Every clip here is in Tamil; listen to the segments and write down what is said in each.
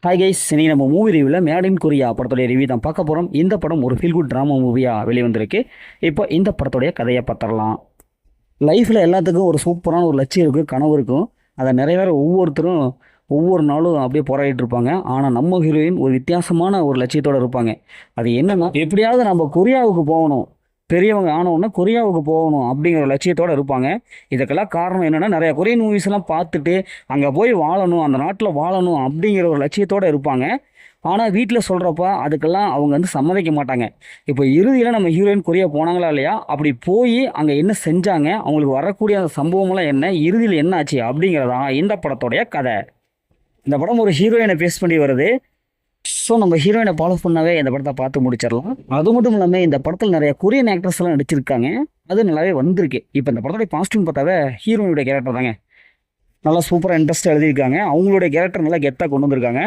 ஹாய் கைஸ், இன்னைக்கு நம்ம மூவி ரிவ்யூவில் மேட் இன் கொரியா படத்துடைய ரிவ்யூ தான் பார்க்க போகிறோம். இந்த படம் ஒரு ஃபீல் குட் ட்ராமா மூவியாக வெளிவந்திருக்கு. இப்போ இந்த படத்துடைய கதையை பார்த்துடலாம். லைஃப்பில் எல்லாத்துக்கும் ஒரு சூப்பரான ஒரு லட்சியம் இருக்குது, கனவு இருக்கும். அதை நிறைவேற ஒவ்வொருத்தரும் ஒவ்வொரு நாளும் அப்படியே போராடிட்டு இருப்பாங்க. ஆனால் நம்ம ஹீரோயின் ஒரு வித்தியாசமான ஒரு லட்சியத்தோடு இருப்பாங்க. அது என்னென்னா, எப்படியாவது நம்ம கொரியாவுக்கு போகணும், பெரியவங்க ஆனவுடனே கொரியாவுக்கு போகணும் அப்படிங்கிற லட்சியத்தோடு இருப்பாங்க. இதுக்கெல்லாம் காரணம் என்னென்னா, நிறைய கொரியன் மூவிஸ்லாம் பார்த்துட்டு அங்கே போய் வாழணும், அந்த நாட்டில் வாழணும் அப்படிங்கிற ஒரு லட்சியத்தோடு இருப்பாங்க. ஆனால் வீட்டில் சொல்கிறப்ப அதுக்கெல்லாம் அவங்க வந்து சம்மதிக்க மாட்டாங்க. இப்போ இறுதியில் நம்ம ஹீரோயின் கொரியா போனாங்களா இல்லையா, அப்படி போய் அங்கே என்ன செஞ்சாங்க, அவங்களுக்கு வரக்கூடிய அந்த சம்பவம்லாம் என்ன, இறுதியில் என்ன ஆச்சு அப்படிங்கிறதான் இந்த படத்தோடைய கதை. இந்த படம் ஒரு ஹீரோயினை ஃபேஸ் பண்ணி வருது. ஸோ நம்ம ஹீரோயினை ஃபாலோ பண்ணாவே இந்த படத்தை பார்த்து முடிச்சிடலாம். அது மட்டும் இல்லாமல் இந்த படத்தில் நிறைய கொரியன் ஆக்டர்ஸ் எல்லாம் நடிச்சிருக்காங்க. அது நல்லாவே வந்திருக்கு. இப்போ இந்த படத்தோடைய பாசிட்டிவ் பார்த்தாவே ஹீரோயினுடைய கேரக்டர் தாங்க நல்லா சூப்பராக இன்ட்ரெஸ்ட்டாக எழுதியிருக்காங்க. அவங்களுடைய கேரக்டர் நல்லா கெத்தாக கொண்டு வந்திருக்காங்க.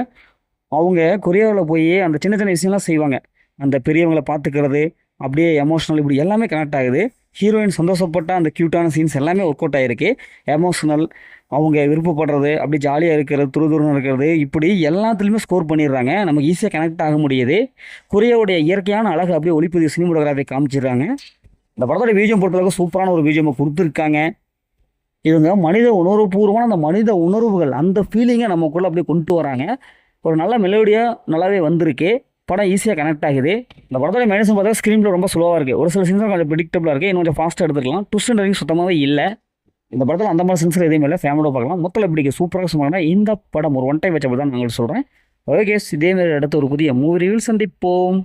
அவங்க கொரியாவில் போய் அந்த சின்ன சின்ன விஷயம்லாம் செய்வாங்க. அந்த பெரியவங்களை பார்த்துக்கிறது, அப்படியே எமோஷ்னல், இப்படி எல்லாமே கனெக்ட் ஆகுது. ஹீரோயின் சந்தோஷப்பட்ட அந்த க்யூட்டான சீன்ஸ் எல்லாமே ஒர்க் அவுட் ஆகிருக்கு. எமோஷ்னல், அவங்க விருப்பப்படுறது, அப்படி ஜாலியாக இருக்கிறது, துருதுருன்னு இருக்கிறது, இப்படி எல்லாத்துலேயுமே ஸ்கோர் பண்ணிடுறாங்க. நமக்கு ஈஸியாக கனெக்ட் ஆக முடியுது. கொரியாவுடைய இயற்கையான அழகு அப்படியே ஒளிப்பதிவு சினிமோட்டோகிராஃபி காமிச்சிடுறாங்க. இந்த படத்தோட பிஜிஎம் பொறுத்தளவுக்கு சூப்பரான ஒரு பிஜிஎம் கொடுத்துருக்காங்க. இவங்க மனித உணர்வுபூர்வமான அந்த மனித உணர்வுகள், அந்த ஃபீலிங்கை நமக்குள்ளே அப்படியே கொண்டு வராங்க. ஒரு நல்ல மெலோடியாக நல்லாவே வந்திருக்கு. படம் ஈஸியாக கனெக்ட் ஆகுது. இந்த படத்தோட மைனஸ் பார்த்தா ஸ்க்ரீன் ப்ளே ரொம்ப ஸ்லோவாக இருக்குது. ஒரு சில சீன்ஸ் கொஞ்சம் ப்ரிடிக்டபிளாக இருக்குது. இன்னும் கொஞ்சம் ஃபாஸ்ட்டாக எடுத்துக்கலாம். ட்விஸ்ட் அண்ட் டர்னிங் சுத்தமாகவே இல்லை. இந்த படத்தில் அந்த மாதிரி சென்சர் எதுவுமே இல்லை. ஃபேமிலியாக பார்க்கலாம். மொத்தத்தில் இப்படி சூப்பராக சொன்னாங்கன்னா இந்த படம் ஒரு ஒன் டைம் வச்சப்போ தான் நாங்கள் சொல்கிறேன். ஓகே, இதேமாரி அடுத்த ஒரு புதிய மூவி ரிவ்யூவில் சந்திப்போம்.